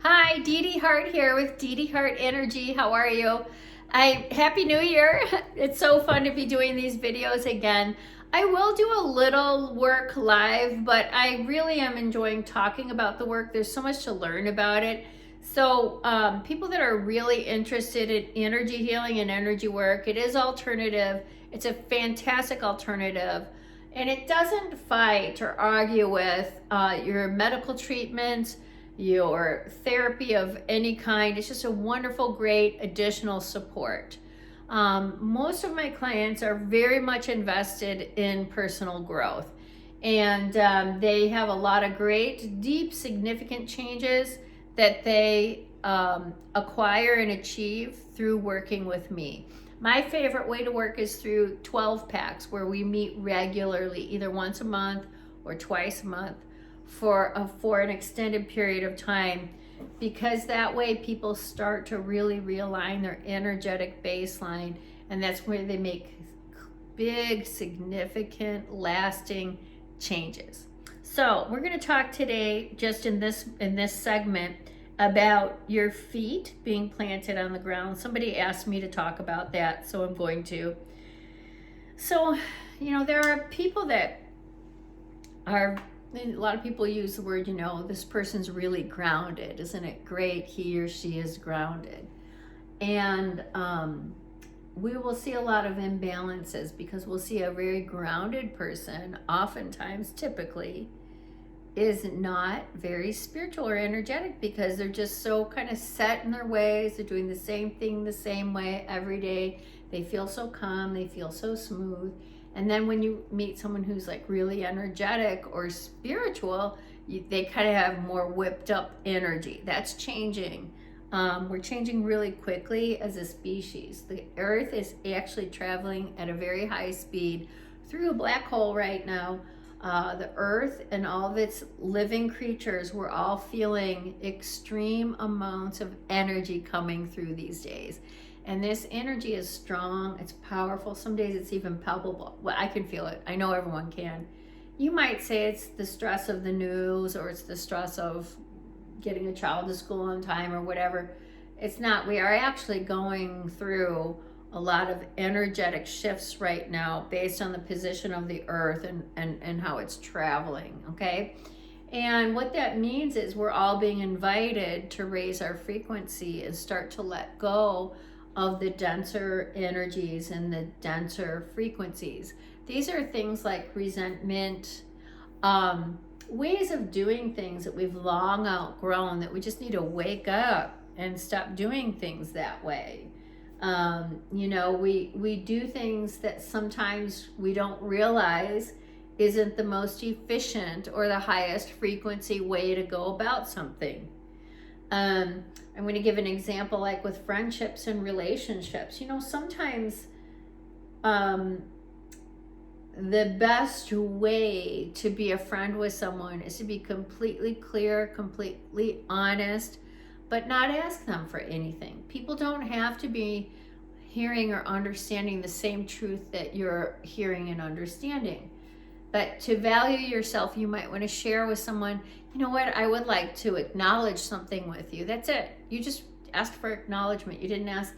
Hi, Dee Dee Hart here with Dee Dee Hart Energy. How are you? Happy New Year. It's so fun to be doing these videos again. I will do a little work live, but I really am enjoying talking about the work. There's so much to learn about it. So people that are really interested in energy healing and energy work, it is alternative. It's a fantastic alternative. And it doesn't fight or argue with your medical treatments, your therapy of any kind. It's just a wonderful, great additional support. Most of my clients are very much invested in personal growth, and they have a lot of great, deep, significant changes that they acquire and achieve through working with me. My favorite way to work is through 12 packs, where we meet regularly, either once a month or twice a month, for an extended period of time, because that way people start to really realign their energetic baseline, and that's where they make big, significant, lasting changes. So we're going to talk today, just in this segment, about your feet being planted on the ground. Somebody asked me to talk about that, so I'm going to. So, there are people that are, a lot of people use the word, this person's really grounded. Isn't it great? He or she is grounded. And we will see a lot of imbalances, because we'll see a very grounded person, oftentimes, typically, is not very spiritual or energetic, because they're just so kind of set in their ways. They're doing the same thing the same way every day. They feel so calm, they feel so smooth. And then when you meet someone who's like really energetic or spiritual, they kind of have more whipped up energy. That's changing. We're changing really quickly as a species. The earth is actually traveling at a very high speed through a black hole right now. The earth and all of its living creatures, we're all feeling extreme amounts of energy coming through these days. And this energy is strong, it's powerful. Some days it's even palpable. Well, I can feel it. I know everyone can. You might say it's the stress of the news, or it's the stress of getting a child to school on time, or whatever. It's not. We are actually going through a lot of energetic shifts right now, based on the position of the earth and how it's traveling, okay? And what that means is we're all being invited to raise our frequency and start to let go of the denser energies and the denser frequencies. These are things like resentment, ways of doing things that we've long outgrown, that we just need to wake up and stop doing things that way. We do things that sometimes we don't realize isn't the most efficient or the highest frequency way to go about something. I'm going to give an example, like with friendships and relationships. Sometimes the best way to be a friend with someone is to be completely clear, completely honest, but not ask them for anything. People don't have to be hearing or understanding the same truth that you're hearing and understanding. But to value yourself, you might want to share with someone, you know what, I would like to acknowledge something with you. That's it. You just asked for acknowledgement. You didn't ask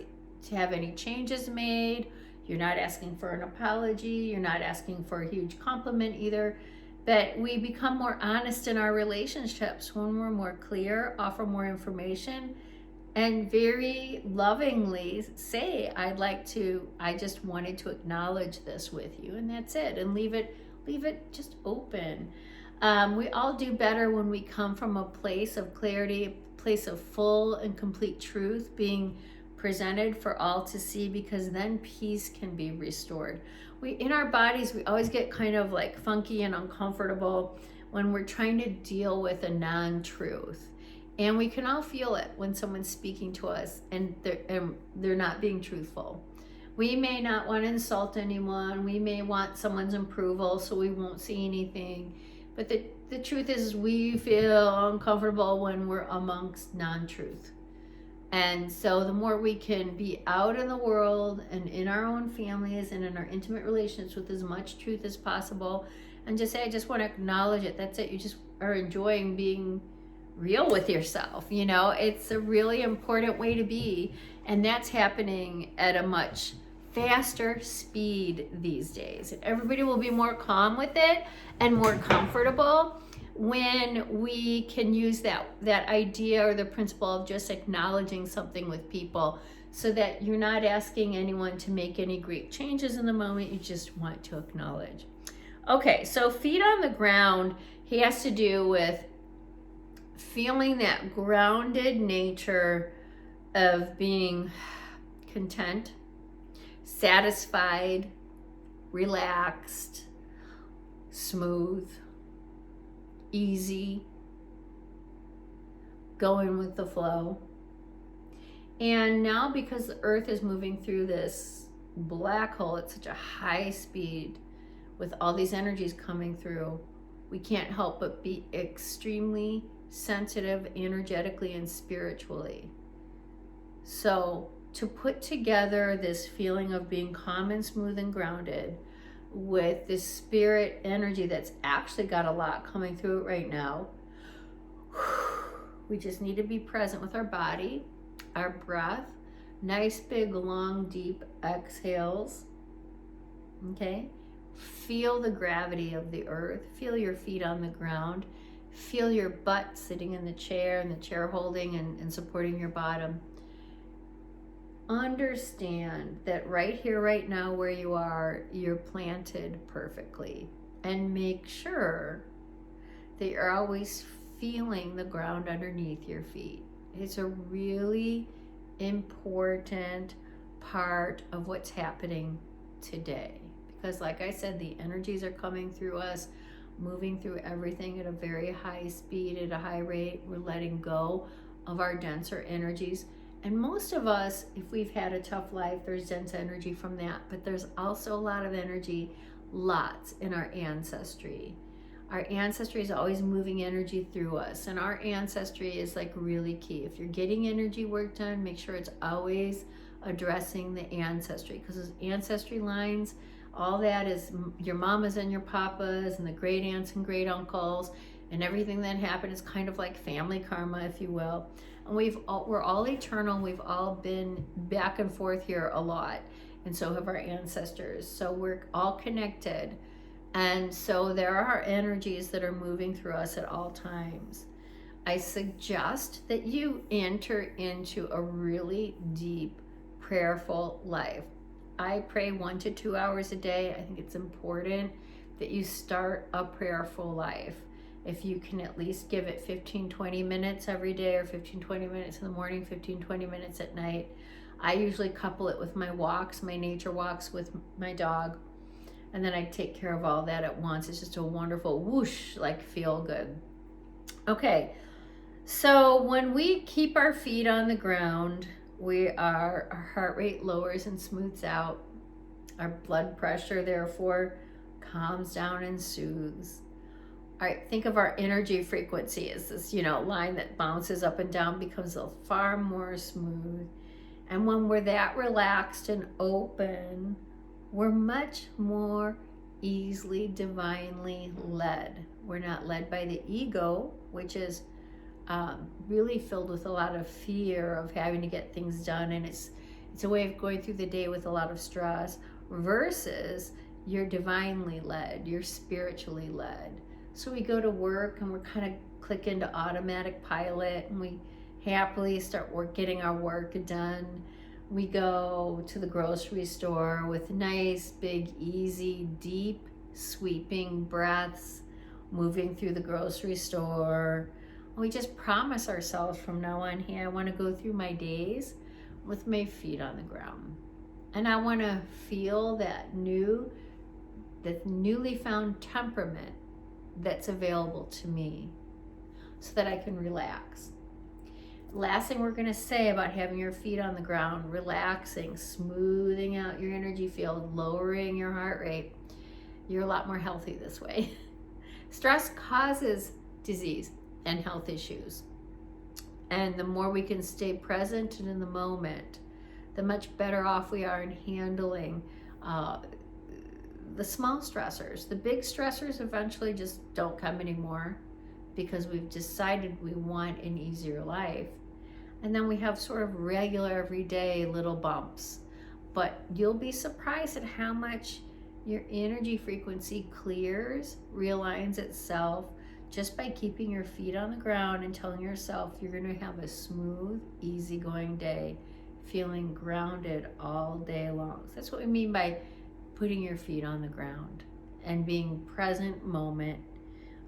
to have any changes made. You're not asking for an apology. You're not asking for a huge compliment either. But we become more honest in our relationships when we're more clear, offer more information, and very lovingly say, I just wanted to acknowledge this with you, and that's it. And leave it just open. We all do better when we come from a place of clarity, a place of full and complete truth being presented for all to see, because then peace can be restored. In our bodies, we always get kind of like funky and uncomfortable when we're trying to deal with a non-truth. And we can all feel it when someone's speaking to us and they're not being truthful. We may not want to insult anyone. We may want someone's approval, so we won't see anything. But the truth is, we feel uncomfortable when we're amongst non-truth. And so the more we can be out in the world and in our own families and in our intimate relationships with as much truth as possible, and just say, I just want to acknowledge it. That's it. You just are enjoying being real with yourself. You know, it's a really important way to be, and that's happening at a much faster speed these days. Everybody will be more calm with it and more comfortable when we can use that idea or the principle of just acknowledging something with people, so that you're not asking anyone to make any great changes in the moment. You just want to acknowledge. Okay, so feet on the ground has to do with feeling that grounded nature of being content, satisfied, relaxed, smooth, easy, going with the flow. And now, because the earth is moving through this black hole at such a high speed with all these energies coming through, we can't help but be extremely sensitive energetically and spiritually. So to put together this feeling of being calm and smooth and grounded with this spirit energy that's actually got a lot coming through it right now, we just need to be present with our body, our breath, nice big long deep exhales. Okay, feel the gravity of the earth, feel your feet on the ground, feel your butt sitting in the chair and the chair holding and supporting your bottom. Understand that right here, right now, where you are, you're planted perfectly. And make sure that you're always feeling the ground underneath your feet. It's a really important part of what's happening today. Because like I said, the energies are coming through us, moving through everything at a very high speed, at a high rate. We're letting go of our denser energies. And most of us, if we've had a tough life, there's dense energy from that. But there's also a lot of energy, lots, in our ancestry. Our ancestry is always moving energy through us. And our ancestry is like really key. If you're getting energy work done, make sure it's always addressing the ancestry. Because those ancestry lines, all that is your mamas and your papas and the great aunts and great uncles, and everything that happened is kind of like family karma, if you will. And we're all eternal. We've all been back and forth here a lot, and so have our ancestors. So we're all connected, and so there are energies that are moving through us at all times. I suggest that you enter into a really deep, prayerful life. I pray 1 to 2 hours a day. I think it's important that you start a prayerful life. If you can at least give it 15-20 minutes every day, or 15-20 minutes in the morning, 15-20 minutes at night. I usually couple it with my walks, my nature walks with my dog, and then I take care of all that at once. It's just a wonderful whoosh, like feel good. Okay, so when we keep our feet on the ground, our heart rate lowers and smooths out. Our blood pressure, therefore, calms down and soothes. All right, think of our energy frequency as this, line that bounces up and down, becomes far more smooth. And when we're that relaxed and open, we're much more easily divinely led. We're not led by the ego, which is really filled with a lot of fear of having to get things done, and it's a way of going through the day with a lot of stress, versus you're divinely led, you're spiritually led. So we go to work and we're kind of click into automatic pilot, and we happily start getting our work done. We go to the grocery store with nice, big, easy, deep, sweeping breaths, moving through the grocery store. We just promise ourselves from now on, hey, I want to go through my days with my feet on the ground. And I want to feel that newly found temperament that's available to me, so that I can relax. Last thing we're going to say about having your feet on the ground, relaxing, smoothing out your energy field, lowering your heart rate. You're a lot more healthy this way. Stress causes disease and health issues. And the more we can stay present and in the moment, the much better off we are in handling the small stressors. The big stressors eventually just don't come anymore. because we've decided we want an easier life. And then we have sort of regular, everyday little bumps. But you'll be surprised at how much your energy frequency clears, realigns itself, just by keeping your feet on the ground and telling yourself you're going to have a smooth, easygoing day, feeling grounded all day long. So that's what we mean by putting your feet on the ground and being present moment,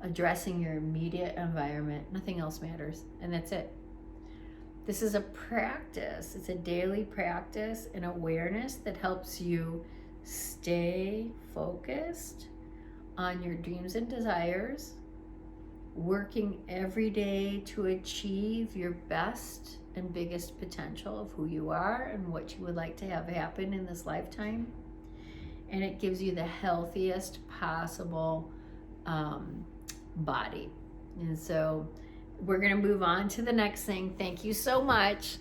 addressing your immediate environment. Nothing else matters, and that's it. This is a practice. It's a daily practice and awareness that helps you stay focused on your dreams and desires, working every day to achieve your best and biggest potential of who you are and what you would like to have happen in this lifetime. And it gives you the healthiest possible body. And so we're going to move on to the next thing. Thank you so much.